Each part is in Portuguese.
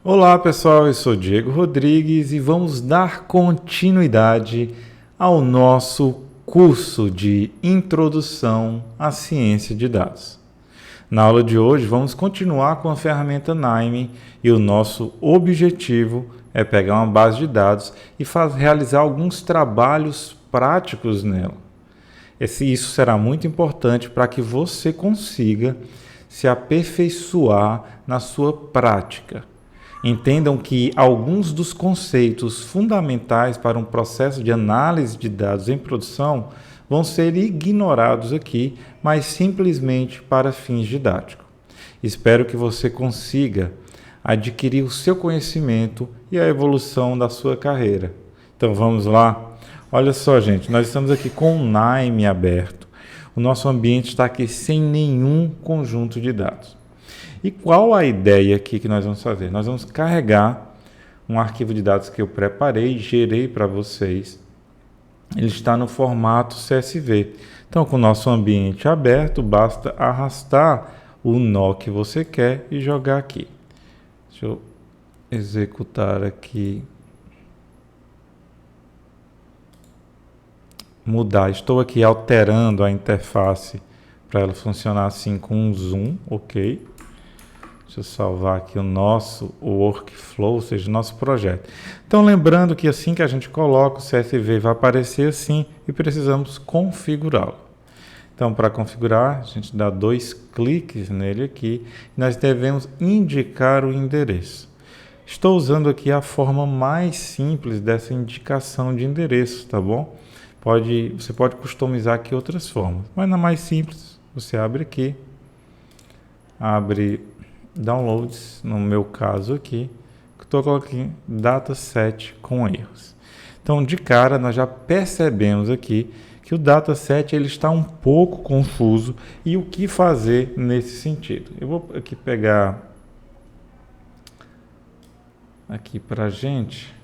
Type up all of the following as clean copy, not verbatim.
Olá pessoal, eu sou Diego Rodrigues e vamos dar continuidade ao nosso curso de Introdução à Ciência de Dados. Na aula de hoje vamos continuar com a ferramenta Nime e o nosso objetivo é pegar uma base de dados e realizar alguns trabalhos práticos nela. Isso será muito importante para que você consiga se aperfeiçoar na sua prática. Entendam que alguns dos conceitos fundamentais para um processo de análise de dados em produção vão ser ignorados aqui, mas simplesmente para fins didáticos. Espero que você consiga adquirir o seu conhecimento e a evolução da sua carreira. Então vamos lá? Olha só, gente, nós estamos aqui com o Nime aberto. O nosso ambiente está aqui sem nenhum conjunto de dados. E qual a ideia aqui que nós vamos fazer? Nós vamos carregar um arquivo de dados que eu preparei, gerei para vocês. Ele está no formato CSV. Então, com o nosso ambiente aberto, basta arrastar o nó que você quer e jogar aqui. Deixa eu executar aqui. Mudar. Estou aqui alterando a interface para ela funcionar assim com um zoom, ok? Deixa eu salvar aqui o nosso workflow, ou seja, o nosso projeto. Então, lembrando que assim que a gente coloca o CSV vai aparecer assim e precisamos configurá-lo. Então, para configurar, a gente dá 2 cliques nele aqui e nós devemos indicar o endereço. Estou usando aqui a forma mais simples dessa indicação de endereço, tá bom? Você pode customizar aqui outras formas, mas na mais simples, você abre aqui, abre downloads, no meu caso aqui, estou colocando dataset com erros. Então, de cara, nós já percebemos aqui que o dataset ele está um pouco confuso e o que fazer nesse sentido. Eu vou aqui pegar aqui para a gente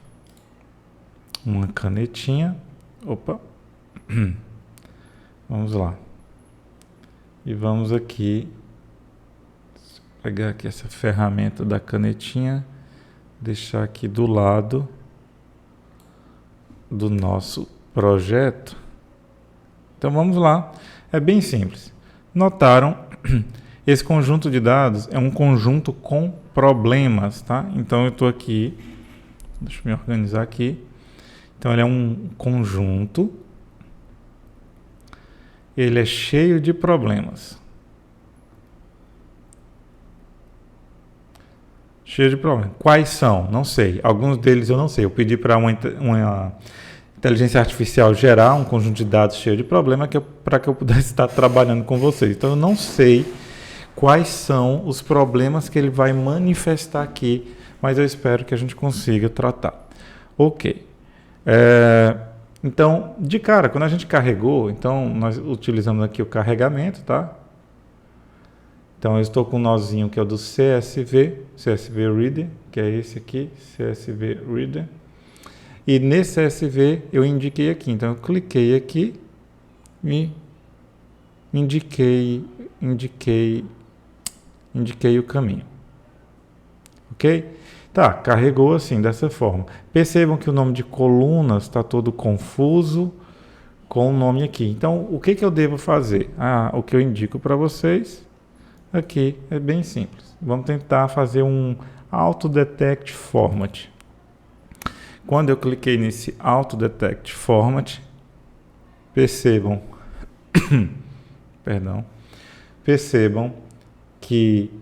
uma canetinha. Opa! Vamos lá. E vamos aqui pegar aqui essa ferramenta da canetinha, deixar aqui do lado do nosso projeto. Então vamos lá. É bem simples. Notaram? Esse conjunto de dados é um conjunto com problemas, tá? Então eu estou aqui, deixa eu me organizar aqui. Então ele é um conjunto, ele é cheio de problemas. Cheio de problemas. Quais são? Não sei. Alguns deles eu não sei. Eu pedi para uma inteligência artificial gerar um conjunto de dados cheio de problemas para que eu pudesse estar trabalhando com vocês. Então eu não sei quais são os problemas que ele vai manifestar aqui, mas eu espero que a gente consiga tratar. Ok. Então, de cara, quando a gente carregou, então nós utilizamos aqui o carregamento, tá? Então, eu estou com um nozinho que é o do CSV Reader, que é esse aqui, CSV Reader. E nesse CSV eu indiquei aqui. Então, eu cliquei aqui e indiquei o caminho. Ok? Tá, carregou assim, dessa forma. Percebam que o nome de colunas está todo confuso com o nome aqui. Então, o que eu devo fazer? O que eu indico para vocês aqui é bem simples. Vamos tentar fazer um Auto Detect Format. Quando eu cliquei nesse Auto Detect Format, percebam que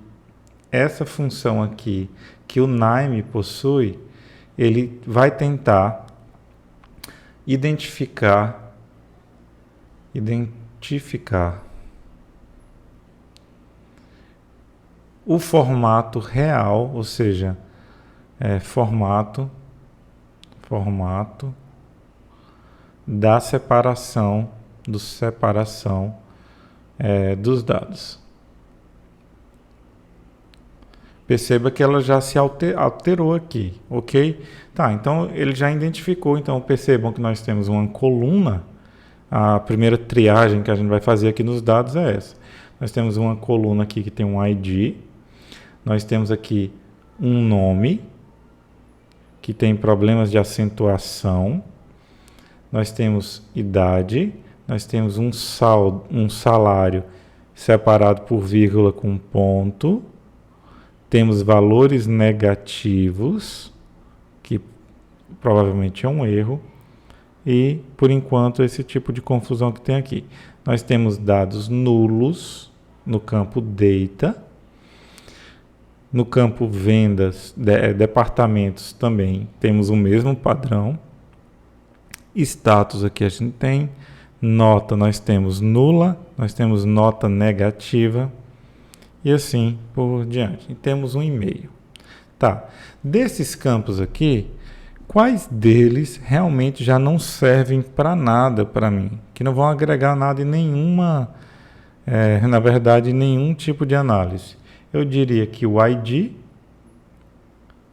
essa função aqui que o Nime possui, ele vai tentar identificar o formato real, ou seja, formato da separação dos dados. Perceba que ela já se alterou aqui, ok? Tá, então ele já identificou. Então percebam que nós temos uma coluna. A primeira triagem que a gente vai fazer aqui nos dados é essa. Nós temos uma coluna aqui que tem um ID. Nós temos aqui um nome que tem problemas de acentuação, nós temos idade, nós temos um salário separado por vírgula com ponto, temos valores negativos, que provavelmente é um erro, e, por enquanto, esse tipo de confusão que tem aqui. Nós temos dados nulos no campo data, no campo vendas, departamentos também temos o mesmo padrão. Status aqui a gente tem, nota nós temos nula, nós temos nota negativa e assim por diante. E temos um e-mail. Tá, desses campos aqui, quais deles realmente já não servem para nada para mim? Que não vão agregar nada em nenhuma, na verdade, nenhum tipo de análise. Eu diria que o ID,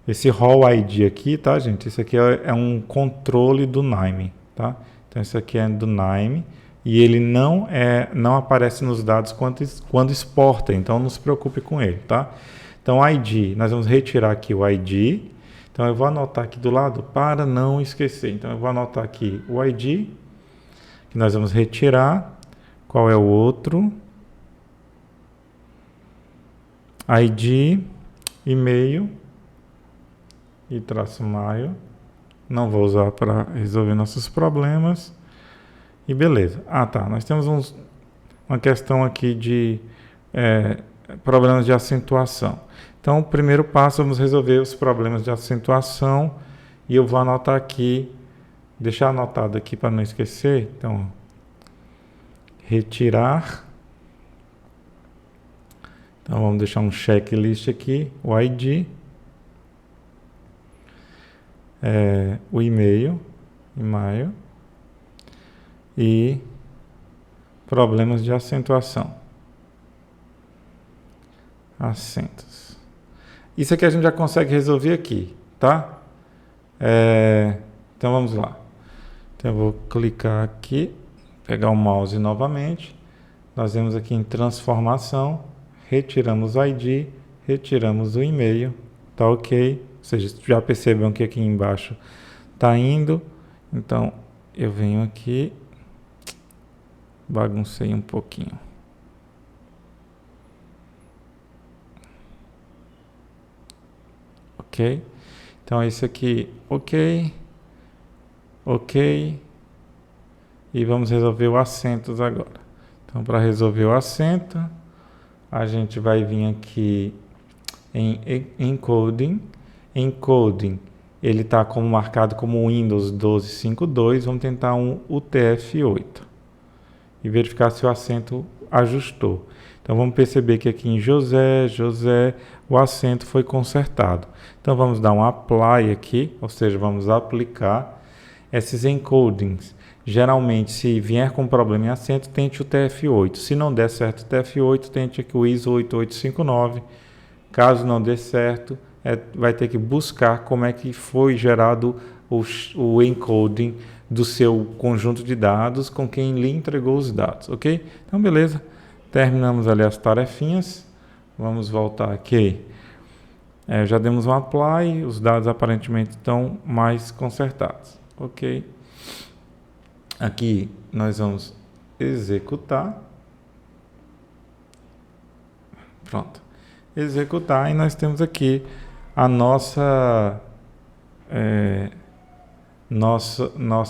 esse rol ID aqui, tá, gente? Isso aqui é um controle do NIME, tá? Então, isso aqui é do NIME e ele não aparece nos dados quando exporta, então não se preocupe com ele, tá? Então, ID, nós vamos retirar aqui o ID. Então, eu vou anotar aqui do lado para não esquecer. Então, eu vou anotar aqui o ID, que nós vamos retirar. Qual é o outro? ID, e-mail e traço mail. Não vou usar para resolver nossos problemas. E beleza. Ah, tá. Nós temos uma questão aqui de problemas de acentuação. Então, o primeiro passo, vamos resolver os problemas de acentuação. E eu vou anotar aqui, deixar anotado aqui para não esquecer. Então, retirar. Então, vamos deixar um checklist aqui, o ID, o e-mail e problemas de acentuação. Acentos. Isso aqui a gente já consegue resolver aqui, tá? Então, vamos lá. Então, eu vou clicar aqui, pegar o mouse novamente. Nós vemos aqui em transformação. Retiramos o ID, retiramos o e-mail, tá ok? Ou seja, já percebam que aqui embaixo tá indo. Então, eu venho aqui, baguncei um pouquinho. Ok? Então, esse aqui, ok, ok. E vamos resolver o acentos agora. Então, para resolver o acento, a gente vai vir aqui em encoding. Encoding, ele está marcado como Windows 12.5.2. Vamos tentar um UTF-8 e verificar se o acento ajustou. Então, vamos perceber que aqui em José, o acento foi consertado. Então, vamos dar um apply aqui, ou seja, vamos aplicar esses encodings. Geralmente, se vier com problema em acento, tente o TF8. Se não der certo o TF8, tente aqui o ISO 8859. Caso não dê certo, vai ter que buscar como é que foi gerado o encoding do seu conjunto de dados com quem lhe entregou os dados, ok? Então, beleza. Terminamos ali as tarefinhas. Vamos voltar aqui. Já demos um apply, os dados aparentemente estão mais consertados, ok? Aqui nós vamos executar. Pronto. Executar e nós temos aqui a nossa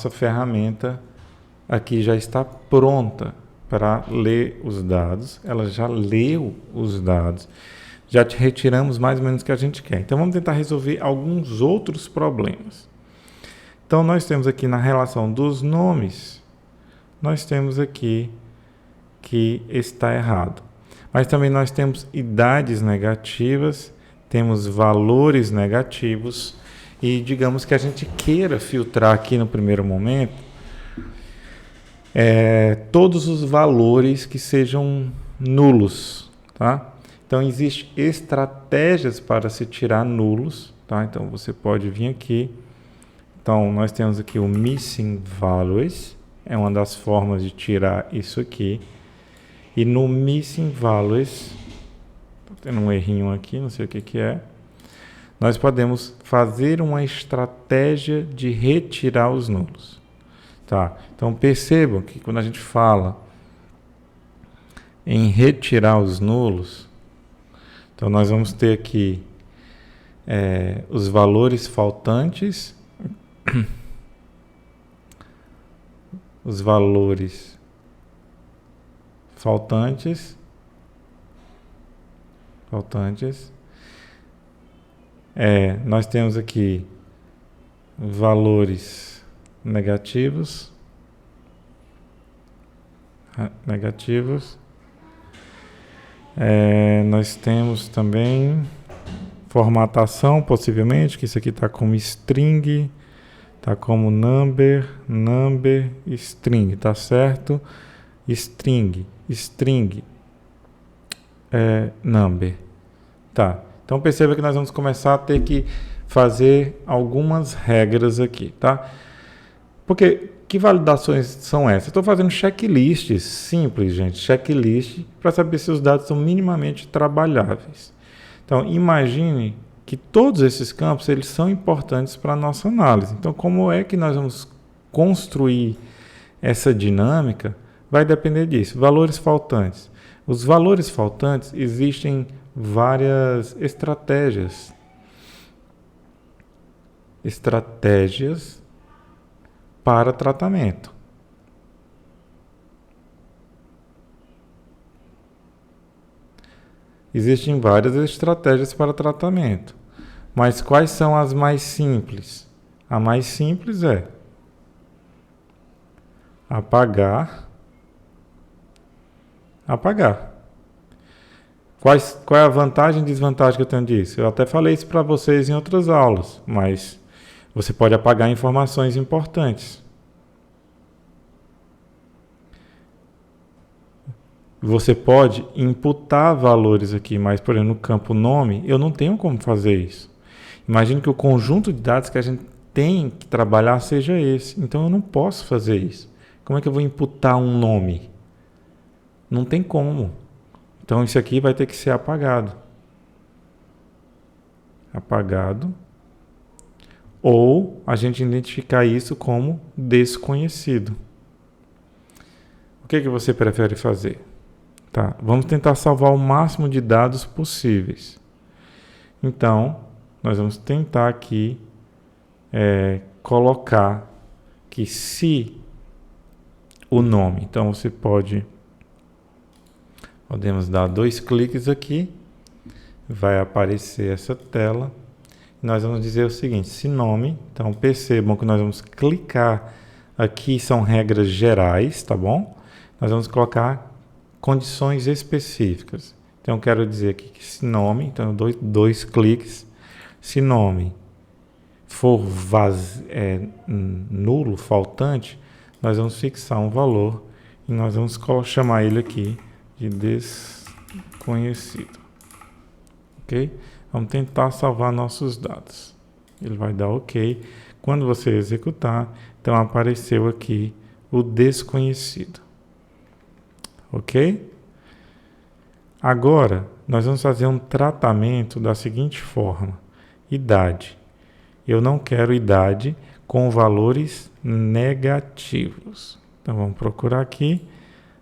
ferramenta aqui já está pronta para ler os dados. Ela já leu os dados. Já retiramos mais ou menos o que a gente quer. Então vamos tentar resolver alguns outros problemas. Então, nós temos aqui na relação dos nomes, nós temos aqui que está errado. Mas também nós temos idades negativas, temos valores negativos e digamos que a gente queira filtrar aqui no primeiro momento todos os valores que sejam nulos, tá? Então, existem estratégias para se tirar nulos, tá? Então, você pode vir aqui. Então, nós temos aqui o Missing Values, é uma das formas de tirar isso aqui. E no Missing Values, estou tendo um errinho aqui, não sei o que é. nós podemos fazer uma estratégia de retirar os nulos. Tá? Então percebam que quando a gente fala em retirar os nulos, então nós vamos ter aqui os valores faltantes, os valores faltantes, nós temos aqui valores negativos, nós temos também formatação, possivelmente, que isso aqui está como string, está como number, string, tá certo? String, number. Tá. Então perceba que nós vamos começar a ter que fazer algumas regras aqui, tá? Porque que validações são essas? Estou fazendo checklists simples, gente, checklist para saber se os dados são minimamente trabalháveis. Então imagine que todos esses campos eles são importantes para a nossa análise. Então como é que nós vamos construir essa dinâmica? Vai depender disso. Valores faltantes. Os valores faltantes existem várias estratégias para tratamento. Existem várias estratégias para tratamento, mas quais são as mais simples? A mais simples é apagar. Qual é a vantagem e desvantagem que eu tenho disso? Eu até falei isso para vocês em outras aulas, mas você pode apagar informações importantes. Você pode imputar valores aqui, mas, por exemplo, no campo nome, eu não tenho como fazer isso. Imagine que o conjunto de dados que a gente tem que trabalhar seja esse. Então, eu não posso fazer isso. Como é que eu vou imputar um nome? Não tem como. Então, isso aqui vai ter que ser apagado. Ou a gente identificar isso como desconhecido. O que você prefere fazer? Tá, vamos tentar salvar o máximo de dados possíveis. Então, nós vamos tentar aqui colocar que se o nome, então você podemos dar 2 cliques aqui, vai aparecer essa tela. Nós vamos dizer o seguinte, se nome, então percebam que nós vamos clicar aqui, são regras gerais, tá bom? Nós vamos colocar condições específicas. Então eu quero dizer aqui que se nome, então dois cliques, se nome for nulo, faltante, nós vamos fixar um valor e nós vamos chamar ele aqui de desconhecido. Ok? Vamos tentar salvar nossos dados. Ele vai dar OK. Quando você executar, então apareceu aqui o desconhecido. Ok? Agora, nós vamos fazer um tratamento da seguinte forma. Idade. Eu não quero idade com valores negativos. Então, vamos procurar aqui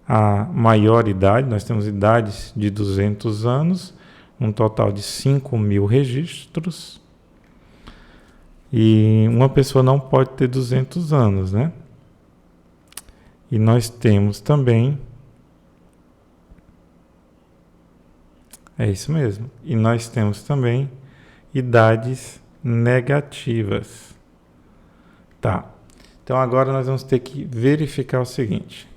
a maior idade. Nós temos idades de 200 anos, um total de 5.000 registros. E uma pessoa não pode ter 200 anos, né? E nós temos também... É isso mesmo. E nós temos também idades negativas. Tá. Então agora nós vamos ter que verificar o seguinte.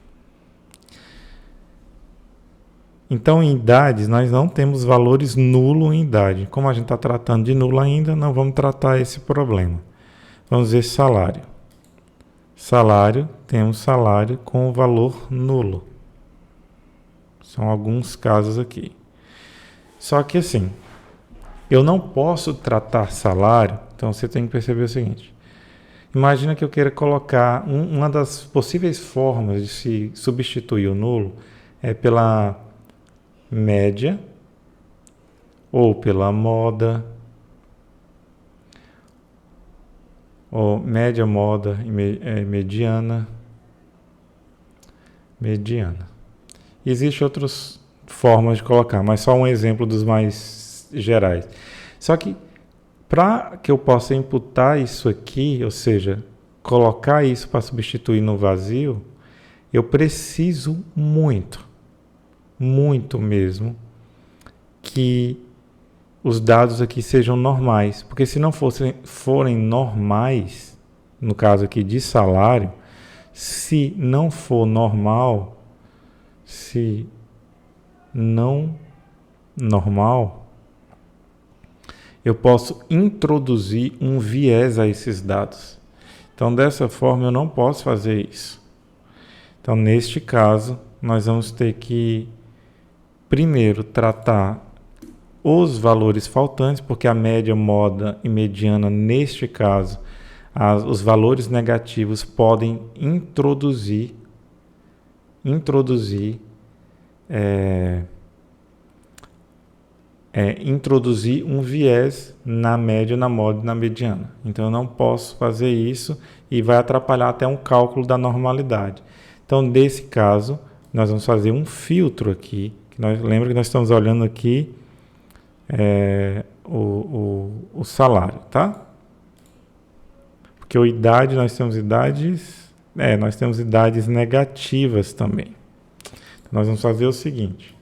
Então em idades nós não temos valores nulo em idade. Como a gente está tratando de nulo ainda, não vamos tratar esse problema. Vamos ver salário. Salário, temos salário com valor nulo. São alguns casos aqui. Só que assim, eu não posso tratar salário, então você tem que perceber o seguinte. Imagina que eu queira colocar, uma das possíveis formas de se substituir o nulo é pela média, ou pela moda, ou média, moda e mediana. Mediana. Existem outras formas de colocar, mas só um exemplo dos mais gerais. Só que para que eu possa imputar isso aqui, ou seja, colocar isso para substituir no vazio, eu preciso muito, muito mesmo, que os dados aqui sejam normais. Porque se não forem normais, no caso aqui de salário, se não for normal, se não normal, eu posso introduzir um viés a esses dados. Então, dessa forma, eu não posso fazer isso. Então, neste caso, nós vamos ter que, primeiro, tratar os valores faltantes, porque a média, moda e mediana, neste caso, os valores negativos podem introduzir um viés na média, na moda e na mediana. Então, eu não posso fazer isso e vai atrapalhar até um cálculo da normalidade. Então, nesse caso, nós vamos fazer um filtro aqui. Lembra que nós estamos olhando aqui o salário, tá? Porque a idade, nós temos idades negativas também. Então, nós vamos fazer o seguinte.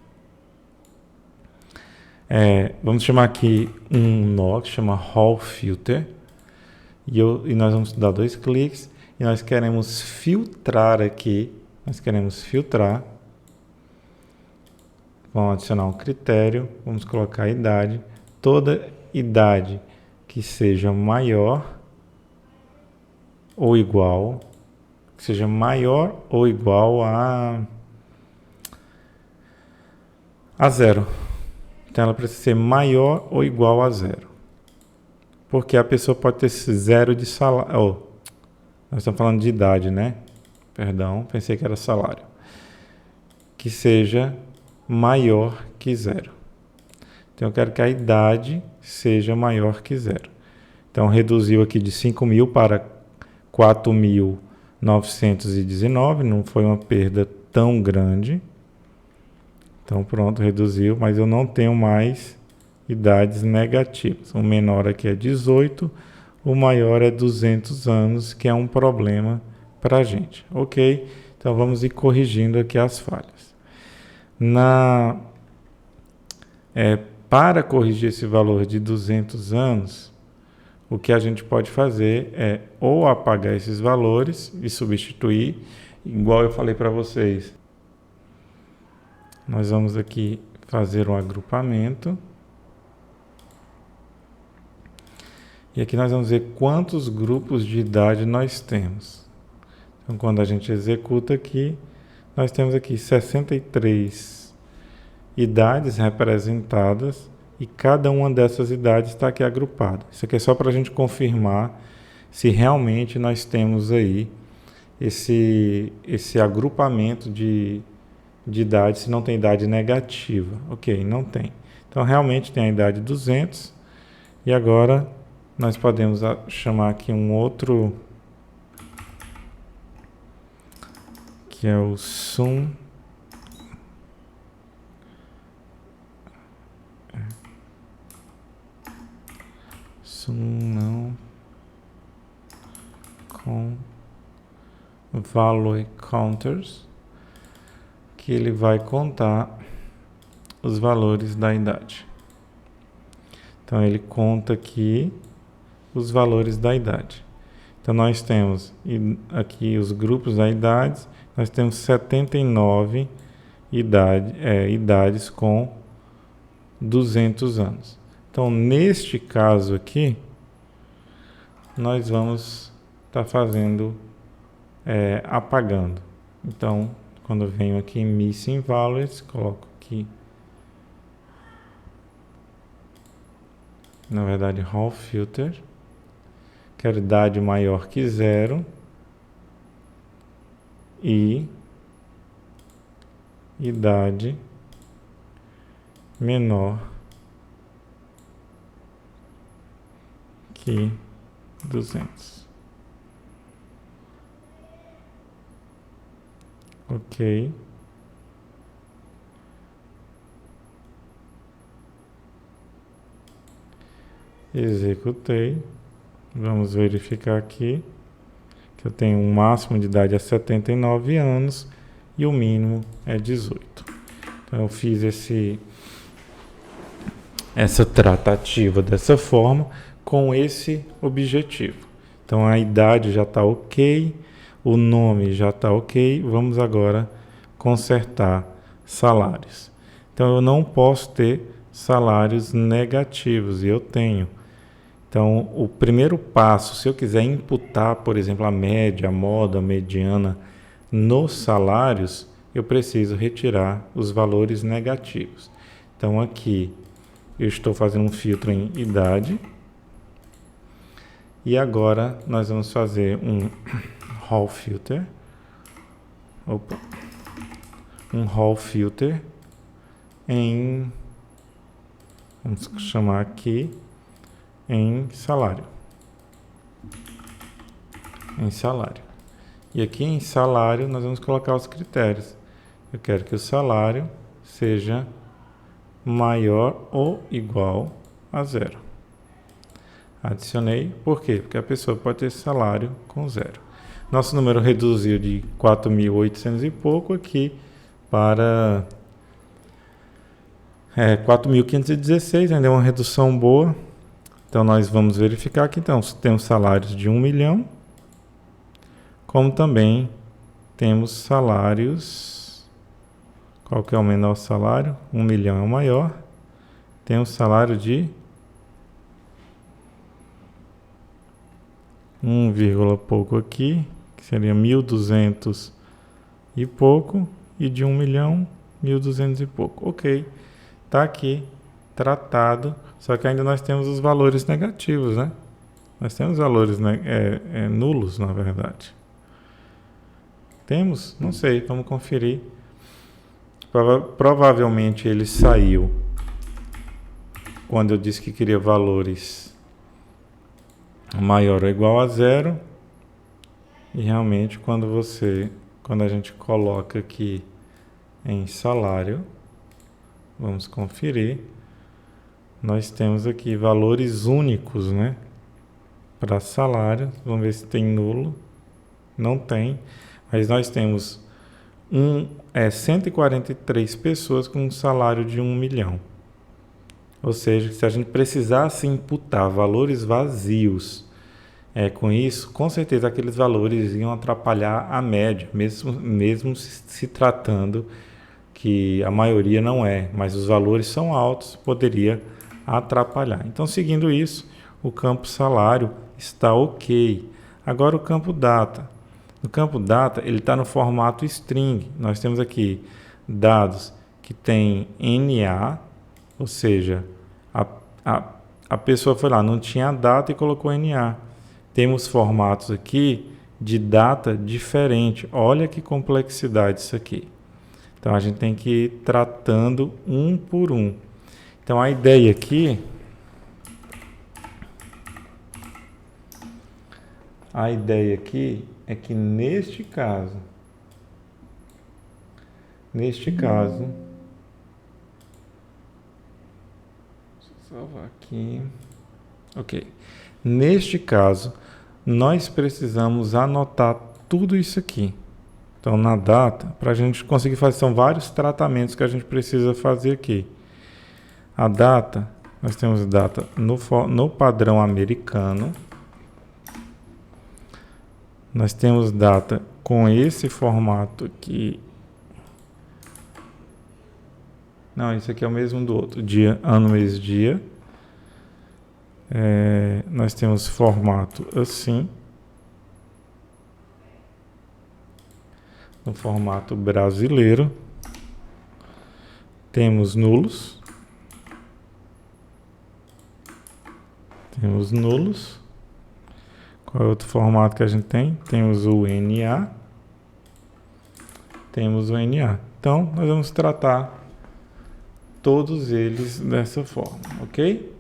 Vamos chamar aqui um nó que chama Hall Filter. E nós vamos dar 2 cliques. E nós queremos filtrar aqui. Vamos adicionar um critério. Vamos colocar a idade. Toda idade que seja maior ou igual. Que seja maior ou igual a 0. Então, ela precisa ser maior ou igual a 0. Porque a pessoa pode ter 0 de salário. Nós estamos falando de idade, né? Perdão, pensei que era salário. Que seja maior que 0. Então, eu quero que a idade seja maior que 0. Então, reduziu aqui de 5.000 para 4.919. Não foi uma perda tão grande. Então, pronto, reduziu, mas eu não tenho mais idades negativas. O menor aqui é 18, o maior é 200 anos, que é um problema para a gente. Ok? Então, vamos ir corrigindo aqui as falhas. Para corrigir esse valor de 200 anos, o que a gente pode fazer é ou apagar esses valores e substituir, igual eu falei para vocês. Nós vamos aqui fazer um agrupamento. E aqui nós vamos ver quantos grupos de idade nós temos. Então, quando a gente executa aqui, nós temos aqui 63 idades representadas e cada uma dessas idades está aqui agrupada. Isso aqui é só para a gente confirmar se realmente nós temos aí esse agrupamento de idade, se não tem idade negativa. Ok, não tem. Então, realmente tem a idade 200. E agora, nós podemos chamar aqui um outro, que é o sum. Com value counters, que ele vai contar os valores da idade. Então, ele conta aqui os valores da idade. Então, nós temos aqui os grupos da idade, nós temos 79 idades com 200 anos. Então, neste caso aqui, nós vamos estar fazendo, apagando. Então, quando eu venho aqui em Missing Values, coloco aqui, na verdade, Hall Filter. Quero idade maior que 0 e idade menor que 200. Ok. Executei. Vamos verificar aqui que eu tenho um máximo de idade a 79 anos e o mínimo é 18. Então eu fiz essa tratativa dessa forma com esse objetivo. Então a idade já está ok, o nome já está ok, vamos agora consertar salários. Então eu não posso ter salários negativos e eu tenho. Então o primeiro passo, se eu quiser imputar, por exemplo, a média, a moda, a mediana nos salários, eu preciso retirar os valores negativos. Então aqui eu estou fazendo um filtro em idade. E agora nós vamos fazer um Hall Filter. Opa. Um Hall Filter em, vamos chamar aqui, em salário. Em salário. E aqui em salário nós vamos colocar os critérios. Eu quero que o salário seja maior ou igual a 0. Adicionei. Por quê? Porque a pessoa pode ter salário com 0. Nosso número reduziu de 4.800 e pouco aqui para 4.516, ainda é uma redução boa. Então nós vamos verificar aqui, então, temos salários de 1 milhão, como também temos salários. Qual que é o menor salário? 1 milhão é o maior. Temos salário de 1, pouco aqui, que seria 1.200 e pouco, e de 1 milhão, 1.200 e pouco. Ok, está aqui tratado, só que ainda nós temos os valores negativos, né? Nós temos valores nulos, na verdade. Temos? Não sei, vamos conferir. Provavelmente ele saiu quando eu disse que queria valores maior ou igual a 0. E realmente quando a gente coloca aqui em salário, vamos conferir, nós temos aqui valores únicos, né? Para salário, vamos ver se tem nulo. Não tem, mas nós temos 143 pessoas com um salário de 1 milhão. Ou seja, se a gente precisasse imputar valores vazios, com isso, com certeza aqueles valores iam atrapalhar a média, mesmo se tratando que a maioria não é, mas os valores são altos, poderia atrapalhar. Então, seguindo isso, o campo salário está ok. Agora o campo data. No campo data, ele está no formato string. Nós temos aqui dados que tem NA, ou seja, a pessoa foi lá, não tinha data e colocou NA. Temos formatos aqui de data diferente. Olha que complexidade isso aqui. Então a gente tem que ir tratando um por um. Então a ideia aqui é que neste caso, deixa eu salvar aqui. Ok. Neste caso, nós precisamos anotar tudo isso aqui. Então, na data, para a gente conseguir fazer, são vários tratamentos que a gente precisa fazer aqui. A data, nós temos data no padrão americano. Nós temos data com esse formato aqui. Não, isso aqui é o mesmo do outro. Dia, ano, mês, dia. Nós temos formato assim. No formato brasileiro. Temos nulos. Qual é outro formato que a gente tem? Temos o NA. Então, nós vamos tratar todos eles dessa forma, ok?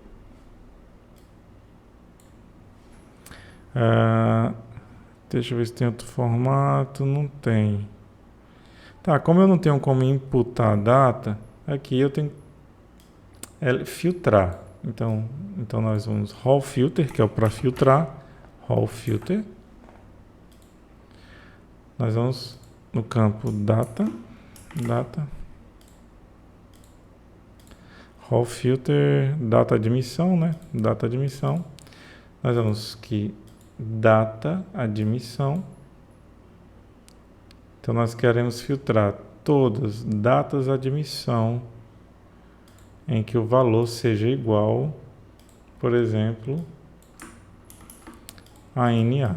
Deixa eu ver se tem outro formato. Não tem. Tá, como eu não tenho como imputar a data, aqui eu tenho filtrar. Então nós vamos raw filter, que é o para filtrar, raw filter. Nós vamos no campo data, raw filter, data admissão, né? Data admissão. Nós vamos que data admissão. Então nós queremos filtrar todas datas admissão em que o valor seja igual, por exemplo, a NA.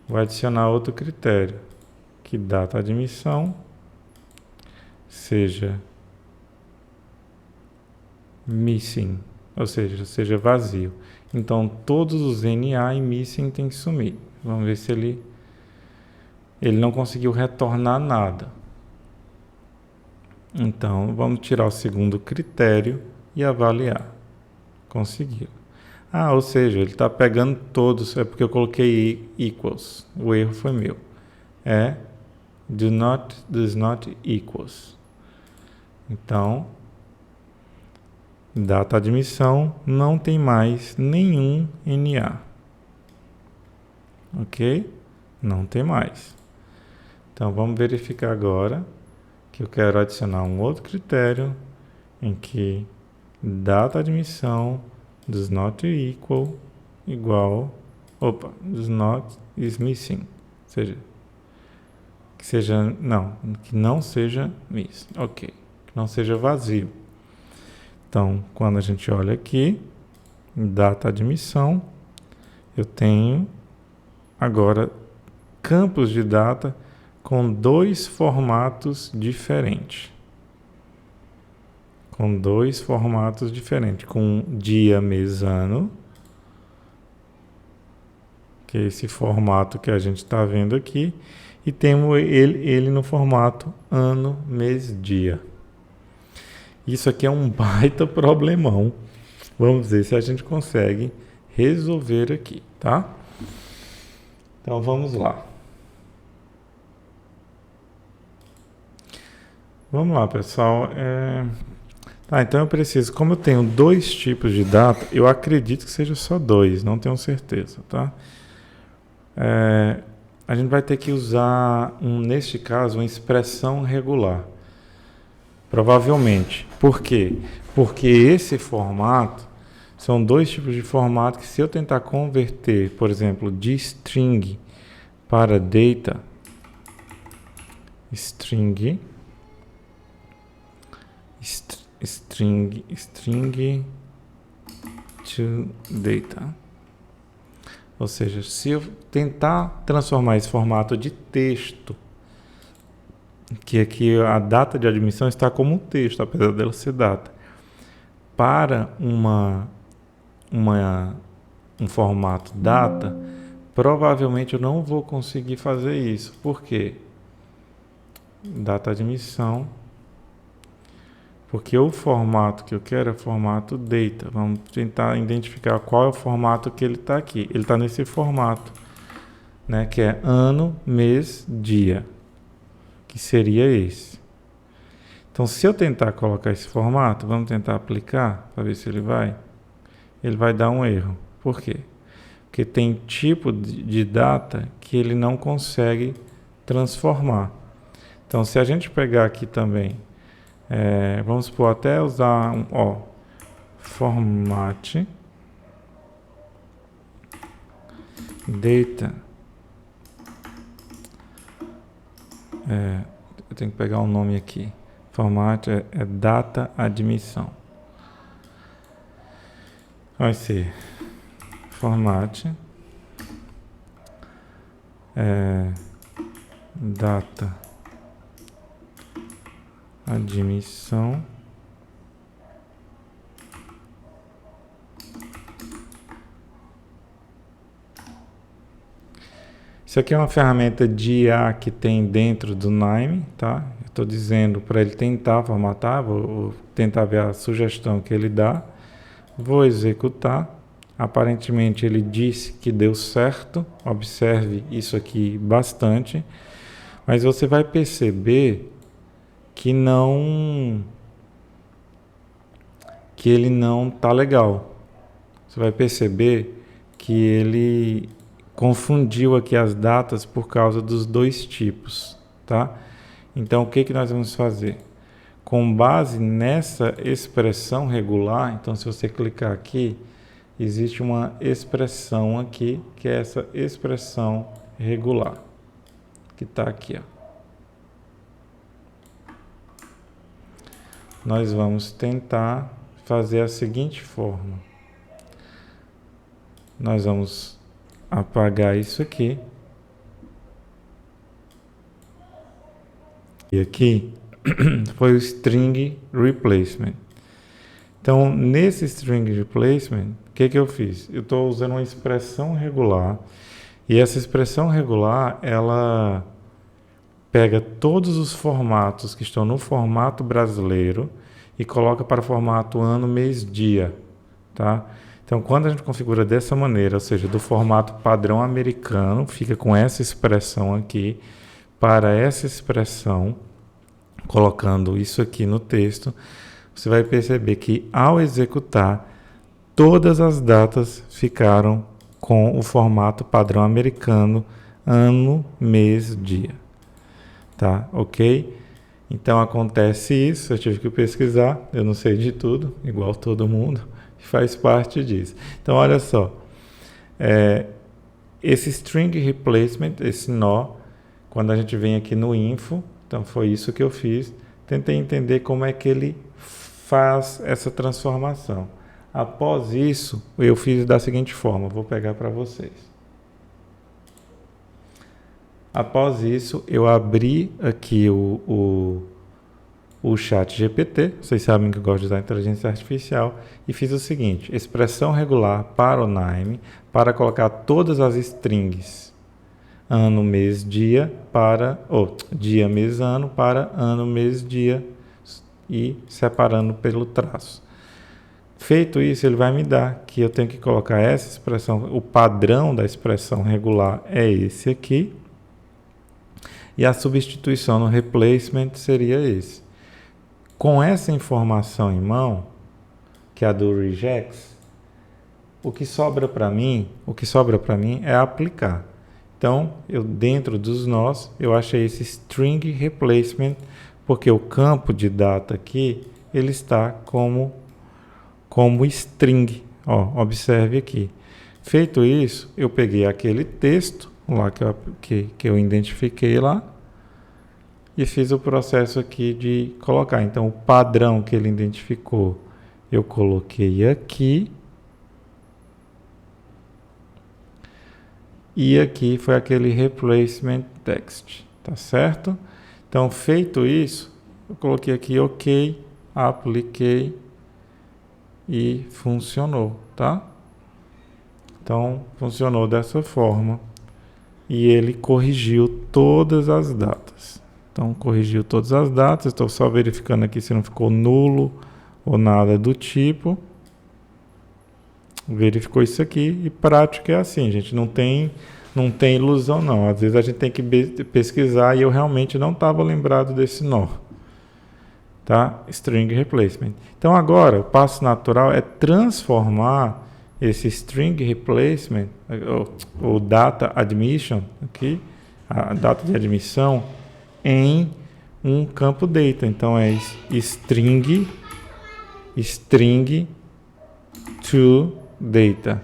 Vou adicionar outro critério, que data admissão seja missing, ou seja vazio. Então todos os NA e missing tem que sumir. Vamos ver se ele não conseguiu retornar nada. Então, vamos tirar o segundo critério e avaliar. Conseguiu. Ou seja, ele está pegando todos. É porque eu coloquei equals. O erro foi meu. Does not equals. Então, data admissão não tem mais nenhum NA. Ok? Não tem mais. Então, vamos verificar agora que eu quero adicionar um outro critério em que data admissão does not igual, does not is missing, que não seja miss, ok, que não seja vazio. Então, quando a gente olha aqui, data admissão, eu tenho agora campos de data com dois formatos diferentes. Com dia, mês, ano, que é esse formato que a gente está vendo aqui, e temos ele no formato ano, mês, dia. Isso aqui é um baita problemão. Vamos ver se a gente consegue resolver aqui, tá? Então vamos lá. Vamos lá, pessoal. Então eu preciso, como eu tenho dois tipos de data, eu acredito que seja só dois, não tenho certeza, tá? A gente vai ter que usar, neste caso, uma expressão regular. Provavelmente. Por quê? Porque esse formato, são dois tipos de formato que se eu tentar converter, por exemplo, de string para data, string to data. Ou seja, se eu tentar transformar esse formato de texto, que aqui a data de admissão está como um texto, apesar dela ser data, para um formato data, provavelmente eu não vou conseguir fazer isso. Por quê? Data admissão. Porque o formato que eu quero é o formato data. Vamos tentar identificar qual é o formato que ele está aqui. Ele está nesse formato, né, que é ano, mês, dia, que seria esse. Então, se eu tentar colocar esse formato, vamos tentar aplicar para ver se ele vai dar um erro. Por quê? Porque tem tipo de data que ele não consegue transformar. Então, se a gente pegar aqui também, vamos supor, até usar format data. Eu tenho que pegar um nome aqui. Format é data admissão. Vai ser format data admissão Isso aqui é uma ferramenta de IA que tem dentro do Nime, tá? Eu estou dizendo para ele tentar formatar, vou tentar ver a sugestão que ele dá, vou executar. Aparentemente ele disse que deu certo, observe isso aqui bastante. Mas você vai perceber que ele não tá legal. Você vai perceber que ele confundiu aqui as datas por causa dos dois tipos, tá? Então, o que nós vamos fazer? Com base nessa expressão regular, então se você clicar aqui, existe uma expressão aqui, que é essa expressão regular, que está aqui, ó. Nós vamos tentar fazer a seguinte forma. Nós vamos apagar isso aqui. E aqui foi o string replacement. Então, nesse string replacement, o que eu fiz? Eu estou usando uma expressão regular. E essa expressão regular, ela pega todos os formatos que estão no formato brasileiro e coloca para o formato ano, mês, dia, tá? Então, quando a gente configura dessa maneira, ou seja, do formato padrão americano, fica com essa expressão aqui, para essa expressão, colocando isso aqui no texto, você vai perceber que ao executar, todas as datas ficaram com o formato padrão americano, ano, mês, dia. Tá, ok? Então acontece isso, eu tive que pesquisar, eu não sei de tudo, igual todo mundo, faz parte disso. Então olha só, esse string replacement, esse nó, quando a gente vem aqui no info, então foi isso que eu fiz, tentei entender como é que ele faz essa transformação. Após isso, eu fiz da seguinte forma, vou pegar para vocês. Após isso, eu abri aqui o chat GPT, vocês sabem que eu gosto de usar inteligência artificial, e fiz o seguinte, expressão regular para o Nime, para colocar todas as strings, ano, mês, dia, dia, mês, ano, para ano, mês, dia, e separando pelo traço. Feito isso, ele vai me dar que eu tenho que colocar essa expressão, o padrão da expressão regular é esse aqui, e a substituição no replacement seria esse. Com essa informação em mão, que é a do regex, o que sobra para mim é aplicar. Então, dentro dos nós, eu achei esse string replacement, porque o campo de data aqui, ele está como string. Ó, observe aqui. Feito isso, eu peguei aquele texto lá que eu identifiquei lá e fiz o processo aqui de colocar. Então, o padrão que ele identificou, eu coloquei aqui. E aqui foi aquele replacement text, tá certo? Então, feito isso, eu coloquei aqui OK, apliquei e funcionou, tá? Então, funcionou dessa forma. E ele corrigiu todas as datas. Então, corrigiu todas as datas. Estou só verificando aqui se não ficou nulo ou nada do tipo. Verificou isso aqui. E prática é assim, gente. Não tem ilusão, não. Às vezes a gente tem que pesquisar e eu realmente não estava lembrado desse nó. Tá? String replacement. Então, agora, o passo natural é transformar esse string replacement, ou data admission, aqui, a data de admissão, em um campo data. Então, é string to data.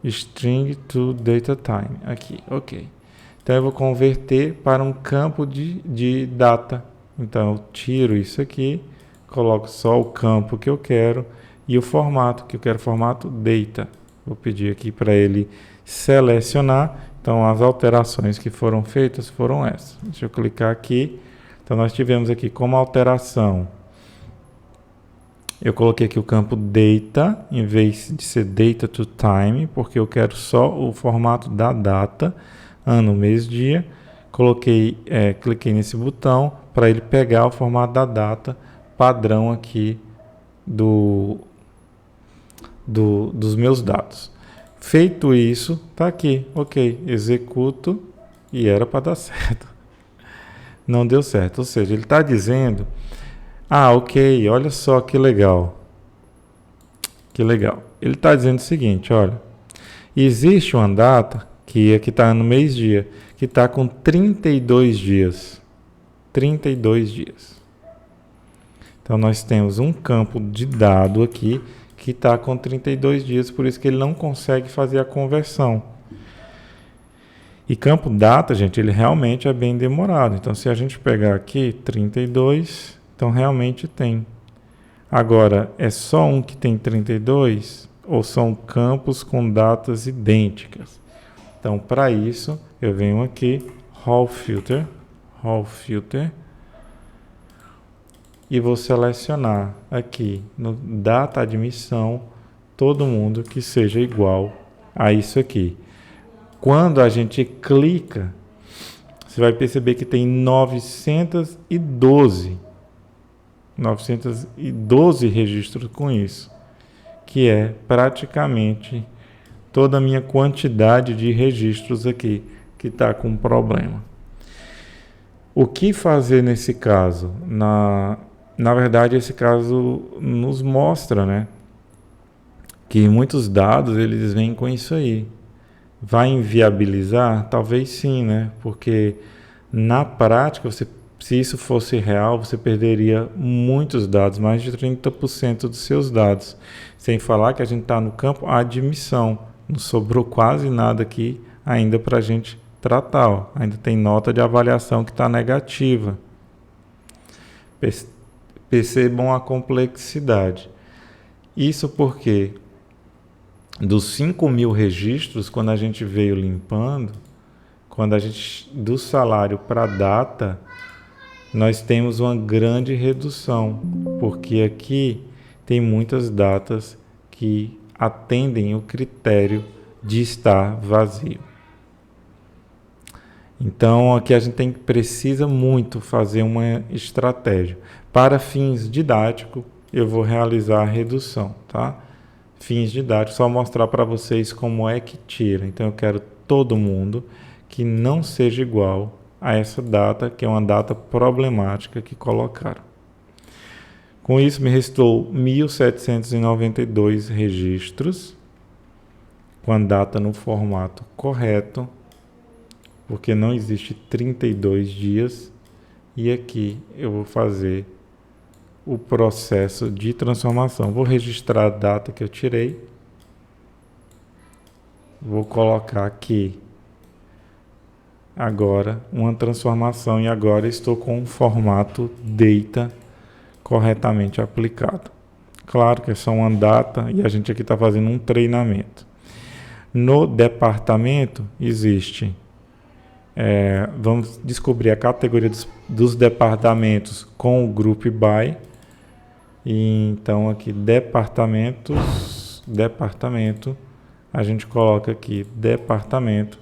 String to data time. Aqui, ok. Então, eu vou converter para um campo de data. Então, eu tiro isso aqui, coloco só o campo que eu quero e o formato, que eu quero formato data. Vou pedir aqui para ele selecionar. Então, as alterações que foram feitas foram essas. Deixa eu clicar aqui. Então, nós tivemos aqui como alteração. Eu coloquei aqui o campo data, em vez de ser data to time, porque eu quero só o formato da data, ano, mês, dia. Cliquei nesse botão para ele pegar o formato da data padrão aqui dos meus dados. Feito isso, tá aqui, ok, executo e era para dar certo. Não deu certo, ou seja, ele está dizendo, ok, olha só que legal. Que legal. Ele está dizendo o seguinte, olha, existe uma data que aqui está no mês-dia, que está com 32 dias. 32 dias. Então, nós temos um campo de dado aqui que está com 32 dias, por isso que ele não consegue fazer a conversão. E campo data, gente, ele realmente é bem demorado. Então, se a gente pegar aqui 32, então realmente tem. Agora, é só um que tem 32 ou são campos com datas idênticas? Então, para isso, eu venho aqui, Raw Filter, e vou selecionar aqui no data admissão todo mundo que seja igual a isso aqui. Quando a gente clica, você vai perceber que tem 912 registros com isso, que é praticamente toda a minha quantidade de registros aqui que está com problema. O que fazer nesse caso? Na verdade, esse caso nos mostra, né, que muitos dados eles vêm com isso aí. Vai inviabilizar? Talvez sim, né? Porque na prática, se isso fosse real, você perderia muitos dados, mais de 30% dos seus dados. Sem falar que a gente está no campo admissão. Não sobrou quase nada aqui ainda para a gente tratar. Ó. Ainda tem nota de avaliação que está negativa. Percebam a complexidade. Isso porque dos 5.000 registros, quando a gente veio limpando, do salário para a data, nós temos uma grande redução, porque aqui tem muitas datas que atendem o critério de estar vazio. Então, aqui a gente precisa muito fazer uma estratégia. Para fins didáticos, eu vou realizar a redução, tá? Fins didáticos, só mostrar para vocês como é que tira. Então, eu quero todo mundo que não seja igual a essa data, que é uma data problemática que colocaram. Com isso, me restou 1.792 registros, com a data no formato correto, porque não existe 32 dias. E aqui eu vou fazer o processo de transformação. Vou registrar a data que eu tirei. Vou colocar aqui agora uma transformação e agora estou com o formato data corretamente aplicado. Claro que é só uma data e a gente aqui está fazendo um treinamento. No departamento existe, vamos descobrir a categoria dos departamentos com o Group By. E então aqui departamento, a gente coloca aqui departamento.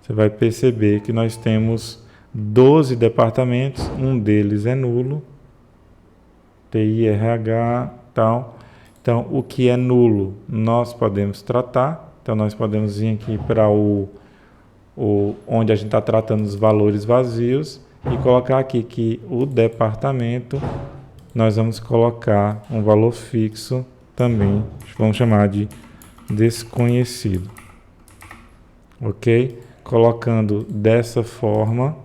Você vai perceber que nós temos 12 departamentos, um deles é nulo, TI, RH, tal. Então, o que é nulo nós podemos tratar. Então, nós podemos vir aqui para onde a gente está tratando os valores vazios e colocar aqui que o departamento nós vamos colocar um valor fixo também, vamos chamar de desconhecido, ok? Colocando dessa forma,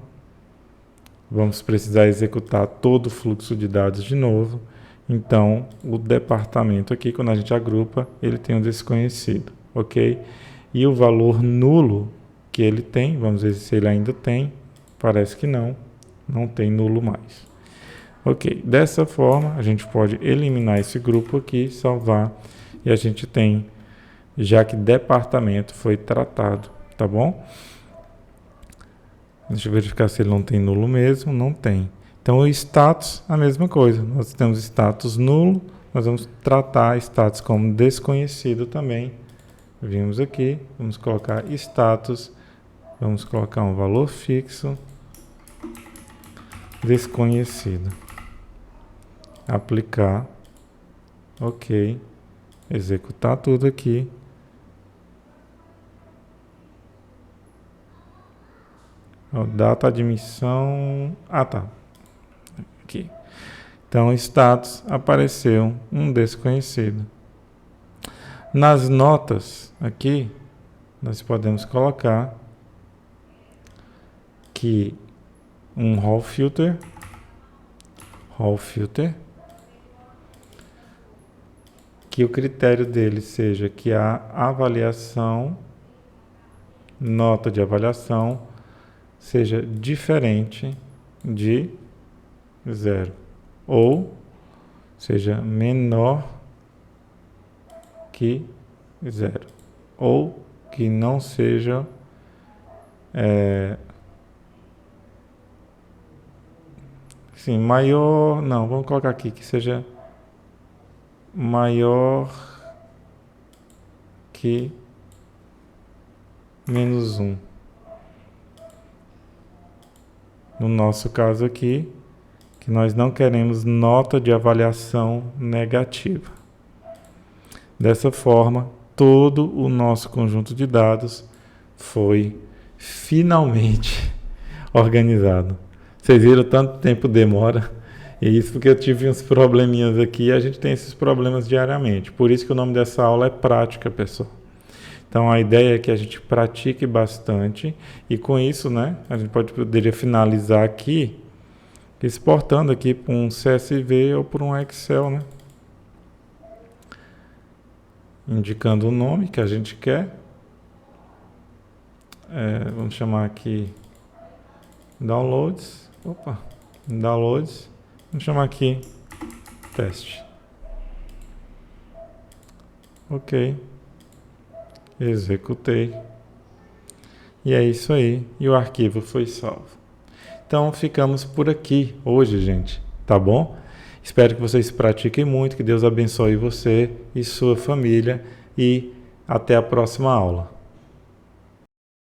vamos precisar executar todo o fluxo de dados de novo. Então, o departamento aqui, quando a gente agrupa, ele tem um desconhecido, ok? E o valor nulo que ele tem, vamos ver se ele ainda tem, parece que não tem nulo mais. Ok, dessa forma a gente pode eliminar esse grupo aqui, salvar, e a gente tem, já que departamento foi tratado, tá bom? Deixa eu verificar se ele não tem nulo mesmo, não tem. Então o status, a mesma coisa, nós temos status nulo, nós vamos tratar status como desconhecido também. Vimos aqui, vamos colocar status, vamos colocar um valor fixo, desconhecido. Aplicar, ok, executar tudo aqui Data admissão. Ah, tá. Aqui. Então, status apareceu um desconhecido. Nas notas aqui, nós podemos colocar que um Hall filter, que o critério dele seja que a avaliação, nota de avaliação, seja diferente de 0, ou seja menor que 0, ou que não seja sim, maior, não, vamos colocar aqui que seja maior que -1. No nosso caso aqui, que nós não queremos nota de avaliação negativa. Dessa forma, todo o nosso conjunto de dados foi finalmente organizado. Vocês viram tanto tempo demora, e isso porque eu tive uns probleminhas aqui, e a gente tem esses problemas diariamente. Por isso que o nome dessa aula é prática, pessoal. Então a ideia é que a gente pratique bastante, e com isso, né, a gente poderia finalizar aqui, exportando aqui para um CSV ou para um Excel, né? Indicando o nome que a gente quer. Vamos chamar aqui downloads. Downloads. Vamos chamar aqui teste. Ok. Executei. E é isso aí. E o arquivo foi salvo. Então ficamos por aqui hoje, gente. Tá bom? Espero que vocês pratiquem muito. Que Deus abençoe você e sua família. E até a próxima aula.